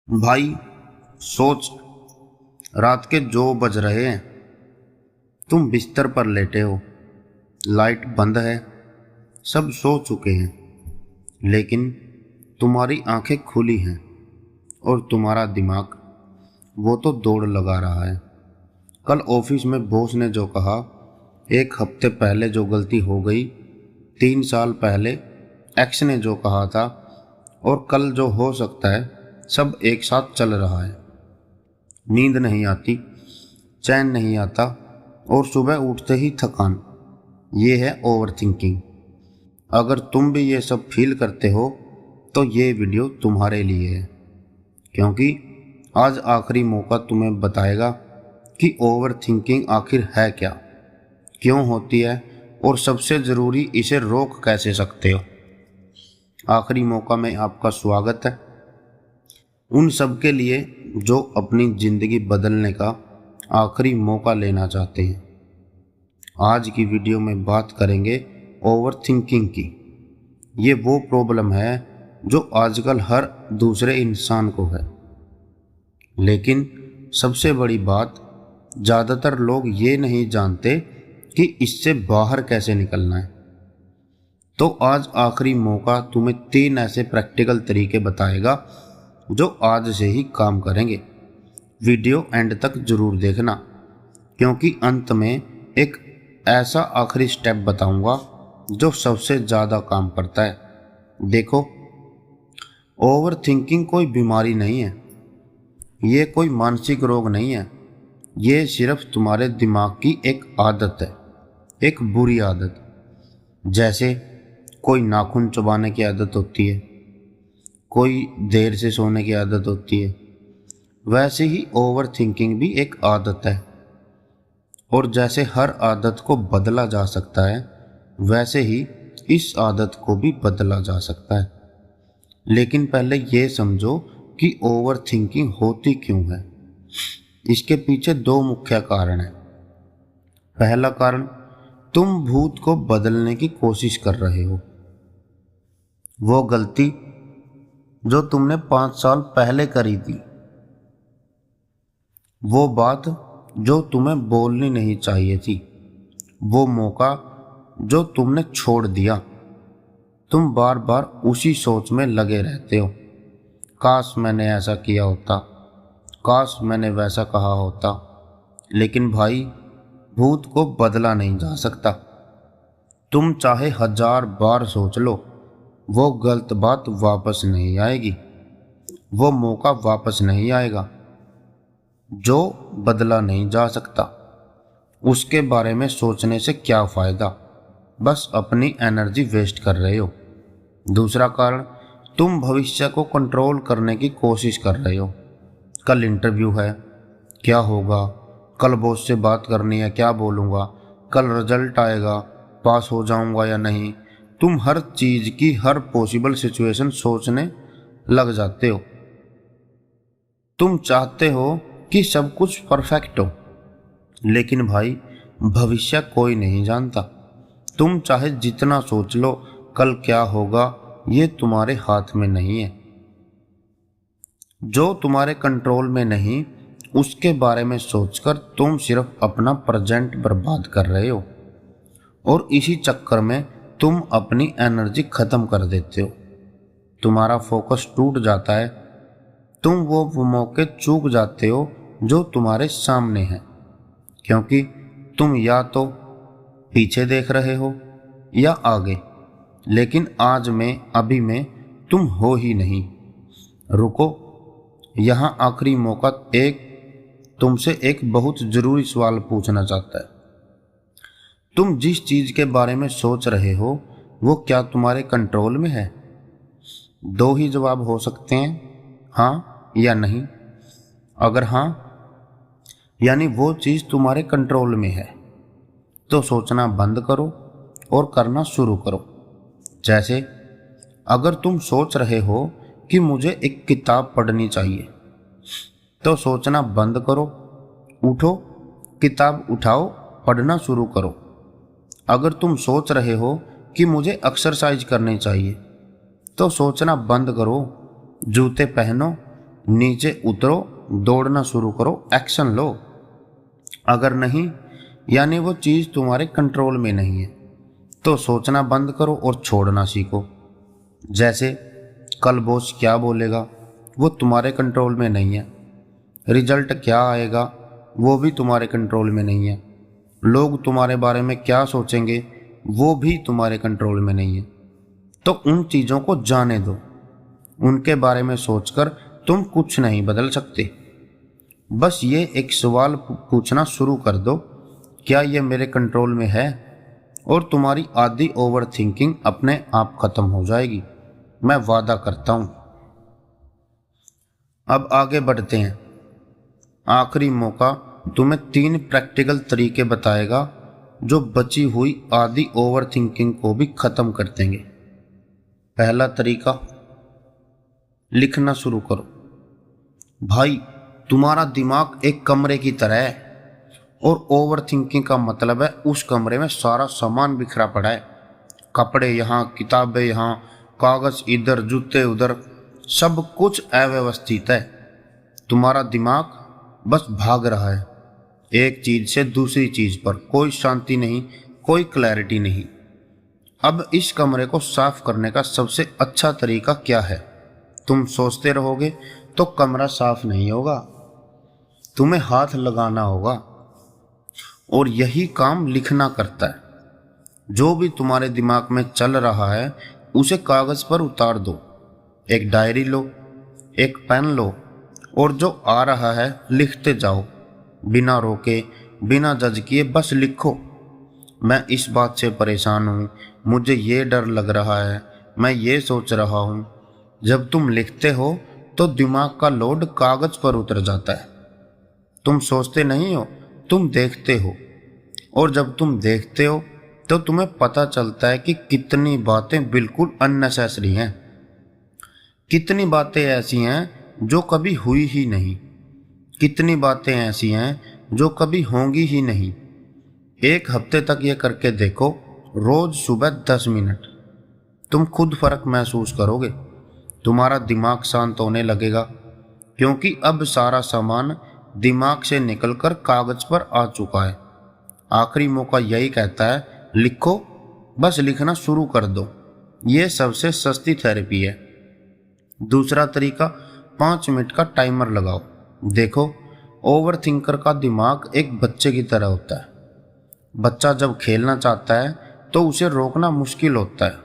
भाई सोच, रात के 2 बज रहे हैं। तुम बिस्तर पर लेटे हो, लाइट बंद है, सब सो चुके हैं, लेकिन तुम्हारी आंखें खुली हैं और तुम्हारा दिमाग वो तो दौड़ लगा रहा है। कल ऑफिस में बॉस ने जो कहा, 1 हफ्ते पहले जो गलती हो गई, 3 साल पहले एक्स ने जो कहा था, और कल जो हो सकता है, सब एक साथ चल रहा है। नींद नहीं आती, चैन नहीं आता, और सुबह उठते ही थकान। ये है ओवर थिंकिंग। अगर तुम भी ये सब फील करते हो तो ये वीडियो तुम्हारे लिए है, क्योंकि आज आखिरी मौका तुम्हें बताएगा कि ओवर थिंकिंग आखिर है क्या, क्यों होती है, और सबसे ज़रूरी, इसे रोक कैसे सकते हो। आखिरी मौका में आपका स्वागत है उन सब के लिए जो अपनी ज़िंदगी बदलने का आखिरी मौका लेना चाहते हैं। आज की वीडियो में बात करेंगे ओवर थिंकिंग की। ये वो प्रॉब्लम है जो आजकल हर दूसरे इंसान को है, लेकिन सबसे बड़ी बात, ज़्यादातर लोग ये नहीं जानते कि इससे बाहर कैसे निकलना है। तो आज आखिरी मौका तुम्हें 3 ऐसे प्रैक्टिकल तरीके बताएगा जो आज से ही काम करेंगे। वीडियो एंड तक जरूर देखना, क्योंकि अंत में एक ऐसा आखिरी स्टेप बताऊंगा जो सबसे ज़्यादा काम करता है। देखो, ओवर थिंकिंग कोई बीमारी नहीं है, ये कोई मानसिक रोग नहीं है। ये सिर्फ तुम्हारे दिमाग की एक आदत है, एक बुरी आदत। जैसे कोई नाखून चबाने की आदत होती है, कोई देर से सोने की आदत होती है, वैसे ही ओवर थिंकिंग भी एक आदत है। और जैसे हर आदत को बदला जा सकता है, वैसे ही इस आदत को भी बदला जा सकता है। लेकिन पहले ये समझो कि ओवर थिंकिंग होती क्यों है। इसके पीछे 2 मुख्य कारण हैं। पहला कारण, तुम भूत को बदलने की कोशिश कर रहे हो। वो गलती जो तुमने 5 साल पहले करी थी, वो बात जो तुम्हें बोलनी नहीं चाहिए थी, वो मौका जो तुमने छोड़ दिया। तुम बार बार उसी सोच में लगे रहते हो, काश मैंने ऐसा किया होता, काश मैंने वैसा कहा होता। लेकिन भाई, भूत को बदला नहीं जा सकता। तुम चाहे 1000 बार सोच लो, वो गलत बात वापस नहीं आएगी, वो मौका वापस नहीं आएगा। जो बदला नहीं जा सकता, उसके बारे में सोचने से क्या फ़ायदा, बस अपनी एनर्जी वेस्ट कर रहे हो। दूसरा कारण, तुम भविष्य को कंट्रोल करने की कोशिश कर रहे हो। कल इंटरव्यू है, क्या होगा, कल बॉस से बात करनी है, क्या बोलूँगा, कल रिजल्ट आएगा, पास हो जाऊँगा या नहीं। तुम हर चीज़ की हर पॉसिबल सिचुएशन सोचने लग जाते हो। तुम चाहते हो कि सब कुछ परफेक्ट हो, लेकिन भाई, भविष्य कोई नहीं जानता। तुम चाहे जितना सोच लो, कल क्या होगा ये तुम्हारे हाथ में नहीं है। जो तुम्हारे कंट्रोल में नहीं, उसके बारे में सोचकर तुम सिर्फ अपना प्रेजेंट बर्बाद कर रहे हो, और इसी चक्कर में तुम अपनी एनर्जी खत्म कर देते हो। तुम्हारा फोकस टूट जाता है, तुम वो मौके चूक जाते हो जो तुम्हारे सामने हैं, क्योंकि तुम या तो पीछे देख रहे हो या आगे, लेकिन आज में, अभी में तुम हो ही नहीं। रुको, यहाँ आखिरी मौका तुमसे एक बहुत ज़रूरी सवाल पूछना चाहता है। तुम जिस चीज़ के बारे में सोच रहे हो, वो क्या तुम्हारे कंट्रोल में है? 2 ही जवाब हो सकते हैं, हाँ या नहीं। अगर हाँ, यानी वो चीज़ तुम्हारे कंट्रोल में है, तो सोचना बंद करो और करना शुरू करो। जैसे, अगर तुम सोच रहे हो कि मुझे एक किताब पढ़नी चाहिए, तो सोचना बंद करो, उठो, किताब उठाओ, पढ़ना शुरू करो। अगर तुम सोच रहे हो कि मुझे एक्सरसाइज करनी चाहिए, तो सोचना बंद करो, जूते पहनो नीचे उतरो, दौड़ना शुरू करो, एक्शन लो। अगर नहीं, यानी वो चीज़ तुम्हारे कंट्रोल में नहीं है, तो सोचना बंद करो और छोड़ना सीखो। जैसे कल बॉस क्या बोलेगा वो तुम्हारे कंट्रोल में नहीं है, रिजल्ट क्या आएगा वो भी तुम्हारे कंट्रोल में नहीं है, लोग तुम्हारे बारे में क्या सोचेंगे वो भी तुम्हारे कंट्रोल में नहीं है। तो उन चीज़ों को जाने दो, उनके बारे में सोचकर तुम कुछ नहीं बदल सकते। बस ये एक सवाल पूछना शुरू कर दो, क्या ये मेरे कंट्रोल में है? और तुम्हारी आधी ओवर थिंकिंग अपने आप खत्म हो जाएगी, मैं वादा करता हूं। अब आगे बढ़ते हैं। आखिरी मौका तुम्हें 3 प्रैक्टिकल तरीके बताएगा जो बची हुई आधी ओवर थिंकिंग को भी खत्म कर देंगे। पहला तरीका, लिखना शुरू करो। भाई, तुम्हारा दिमाग एक कमरे की तरह है और ओवर थिंकिंग का मतलब है उस कमरे में सारा सामान बिखरा पड़ा है, कपड़े यहाँ, किताबें यहाँ, कागज इधर, जूते उधर, सब कुछ अव्यवस्थित है। तुम्हारा दिमाग बस भाग रहा है एक चीज से दूसरी चीज पर, कोई शांति नहीं, कोई क्लैरिटी नहीं। अब इस कमरे को साफ करने का सबसे अच्छा तरीका क्या है? तुम सोचते रहोगे तो कमरा साफ नहीं होगा, तुम्हें हाथ लगाना होगा, और यही काम लिखना करता है। जो भी तुम्हारे दिमाग में चल रहा है उसे कागज पर उतार दो। एक डायरी लो, एक पेन लो, और जो आ रहा है लिखते जाओ, बिना रोके, बिना जज किए, बस लिखो। मैं इस बात से परेशान हूँ, मुझे ये डर लग रहा है, मैं ये सोच रहा हूँ। जब तुम लिखते हो तो दिमाग का लोड कागज पर उतर जाता है। तुम सोचते नहीं हो, तुम देखते हो, और जब तुम देखते हो तो तुम्हें पता चलता है कि कितनी बातें बिल्कुल अननेसेसरी हैं, कितनी बातें ऐसी हैं जो कभी हुई ही नहीं, कितनी बातें ऐसी हैं जो कभी होंगी ही नहीं। एक हफ्ते तक ये करके देखो, रोज सुबह 10 मिनट, तुम खुद फर्क महसूस करोगे। तुम्हारा दिमाग शांत होने लगेगा, क्योंकि अब सारा सामान दिमाग से निकलकर कागज पर आ चुका है। आखिरी मौका यही कहता है, लिखो, बस लिखना शुरू कर दो। ये सबसे सस्ती थेरेपी है। दूसरा तरीका, 5 मिनट का टाइमर लगाओ। देखो, ओवर थिंकर का दिमाग एक बच्चे की तरह होता है। बच्चा जब खेलना चाहता है तो उसे रोकना मुश्किल होता है।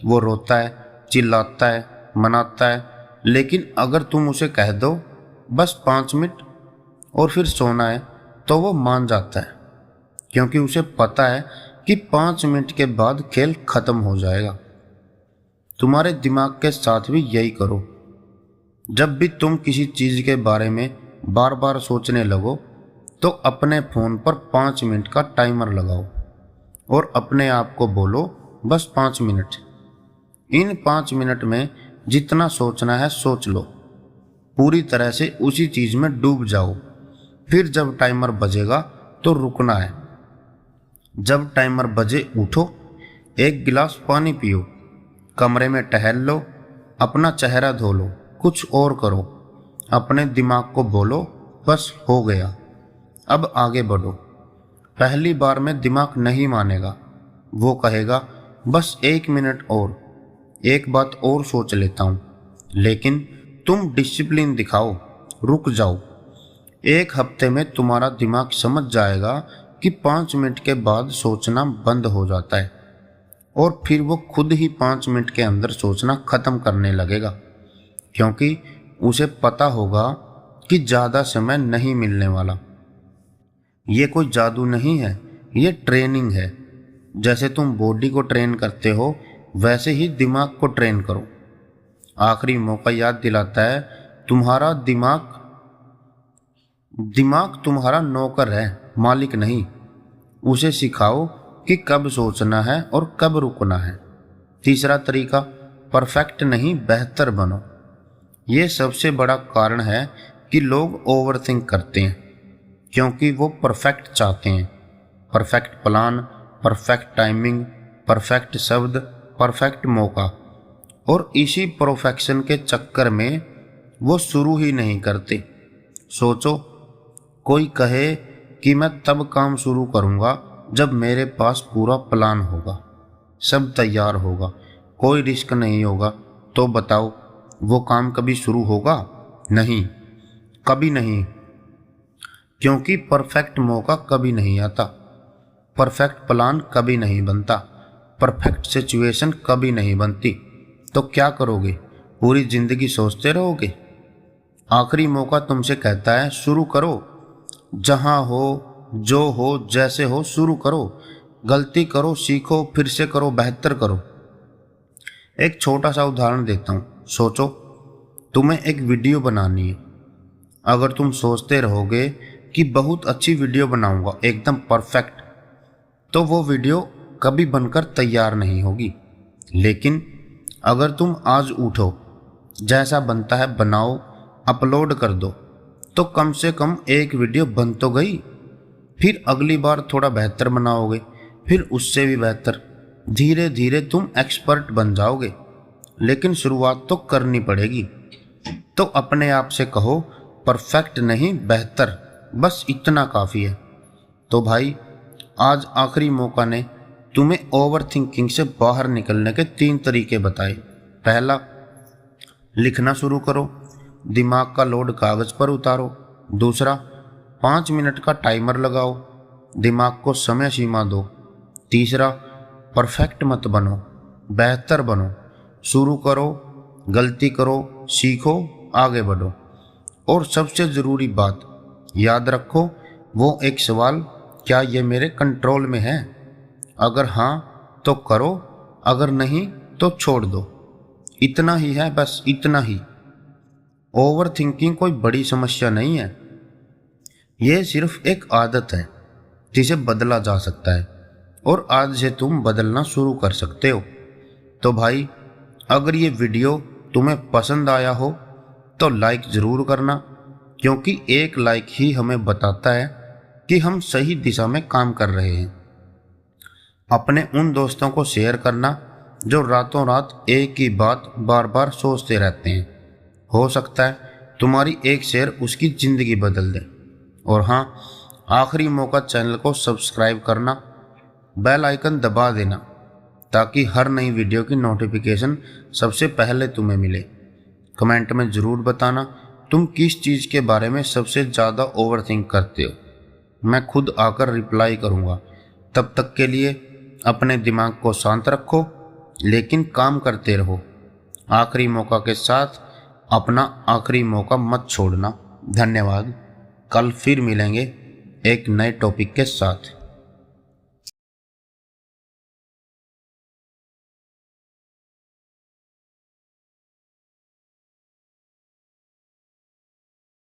वो रोता है, चिल्लाता है, मनाता है, लेकिन अगर तुम उसे कह दो बस 5 मिनट और फिर सोना है, तो वो मान जाता है, क्योंकि उसे पता है कि 5 मिनट के बाद खेल खत्म हो जाएगा। तुम्हारे दिमाग के साथ भी यही करो। जब भी तुम किसी चीज़ के बारे में बार बार सोचने लगो तो अपने फ़ोन पर 5 मिनट का टाइमर लगाओ और अपने आप को बोलो, बस 5 मिनट। इन 5 मिनट में जितना सोचना है सोच लो, पूरी तरह से उसी चीज़ में डूब जाओ। फिर जब टाइमर बजेगा तो रुकना है। जब टाइमर बजे उठो, एक गिलास पानी पियो, कमरे में टहल लो, अपना चेहरा धो लो, कुछ और करो। अपने दिमाग को बोलो, बस हो गया, अब आगे बढ़ो। पहली बार में दिमाग नहीं मानेगा, वो कहेगा बस 1 मिनट और, एक बात और सोच लेता हूँ। लेकिन तुम डिसिप्लिन दिखाओ, रुक जाओ। 1 हफ्ते में तुम्हारा दिमाग समझ जाएगा कि 5 मिनट के बाद सोचना बंद हो जाता है, और फिर वो खुद ही 5 मिनट के अंदर सोचना खत्म करने लगेगा, क्योंकि उसे पता होगा कि ज़्यादा समय नहीं मिलने वाला। ये कोई जादू नहीं है, ये ट्रेनिंग है। जैसे तुम बॉडी को ट्रेन करते हो, वैसे ही दिमाग को ट्रेन करो। आखिरी मौका याद दिलाता है, तुम्हारा दिमाग तुम्हारा नौकर है, मालिक नहीं। उसे सिखाओ कि कब सोचना है और कब रुकना है। तीसरा तरीका, परफेक्ट नहीं, बेहतर बनो। ये सबसे बड़ा कारण है कि लोग ओवरथिंक करते हैं, क्योंकि वो परफेक्ट चाहते हैं। Perfect plan, perfect timing, perfect शब्द, परफेक्ट मौका। और इसी परफेक्शन के चक्कर में वो शुरू ही नहीं करते। सोचो, कोई कहे कि मैं तब काम शुरू करूँगा जब मेरे पास पूरा प्लान होगा, सब तैयार होगा, कोई रिस्क नहीं होगा, तो बताओ वो काम कभी शुरू होगा? नहीं, कभी नहीं। क्योंकि परफेक्ट मौका कभी नहीं आता, परफेक्ट प्लान कभी नहीं बनता, परफेक्ट सिचुएशन कभी नहीं बनती। तो क्या करोगे? पूरी जिंदगी सोचते रहोगे? आखिरी मौका तुमसे कहता है शुरू करो। जहां हो, जो हो, जैसे हो, शुरू करो। गलती करो, सीखो, फिर से करो, बेहतर करो। एक छोटा सा उदाहरण देता हूँ। सोचो, तुम्हें एक वीडियो बनानी है। अगर तुम सोचते रहोगे कि बहुत अच्छी वीडियो बनाऊंगा, एकदम परफेक्ट, तो वो वीडियो कभी बनकर तैयार नहीं होगी। लेकिन अगर तुम आज उठो, जैसा बनता है बनाओ, अपलोड कर दो, तो कम से कम एक वीडियो बन तो गई। फिर अगली बार थोड़ा बेहतर बनाओगे, फिर उससे भी बेहतर। धीरे धीरे तुम एक्सपर्ट बन जाओगे। लेकिन शुरुआत तो करनी पड़ेगी। तो अपने आप से कहो, परफेक्ट नहीं, बेहतर, बस इतना काफ़ी है। तो भाई, आज आखिरी मौका ने तुम्हें ओवर थिंकिंग से बाहर निकलने के 3 तरीके बताए। पहला, लिखना शुरू करो, दिमाग का लोड कागज़ पर उतारो। दूसरा, 5 मिनट का टाइमर लगाओ, दिमाग को समय सीमा दो। तीसरा, परफेक्ट मत बनो, बेहतर बनो। शुरू करो, गलती करो, सीखो, आगे बढ़ो। और सबसे ज़रूरी बात याद रखो, वो एक सवाल, क्या ये मेरे कंट्रोल में है? अगर हाँ तो करो, अगर नहीं तो छोड़ दो। इतना ही है, बस इतना ही। ओवर थिंकिंग कोई बड़ी समस्या नहीं है, ये सिर्फ एक आदत है जिसे बदला जा सकता है। और आज से तुम बदलना शुरू कर सकते हो। तो भाई, अगर ये वीडियो तुम्हें पसंद आया हो तो लाइक ज़रूर करना, क्योंकि एक लाइक ही हमें बताता है कि हम सही दिशा में काम कर रहे हैं। अपने उन दोस्तों को शेयर करना जो रातों रात एक ही बात बार बार सोचते रहते हैं। हो सकता है तुम्हारी एक शेयर उसकी ज़िंदगी बदल दे। और हाँ, आखिरी मौका, चैनल को सब्सक्राइब करना, बेल आइकन दबा देना, ताकि हर नई वीडियो की नोटिफिकेशन सबसे पहले तुम्हें मिले। कमेंट में ज़रूर बताना तुम किस चीज़ के बारे में सबसे ज़्यादा ओवरथिंक करते हो। मैं खुद आकर रिप्लाई करूँगा। तब तक के लिए अपने दिमाग को शांत रखो, लेकिन काम करते रहो। आखिरी मौका के साथ अपना आखिरी मौका मत छोड़ना। धन्यवाद। कल फिर मिलेंगे एक नए टॉपिक के साथ।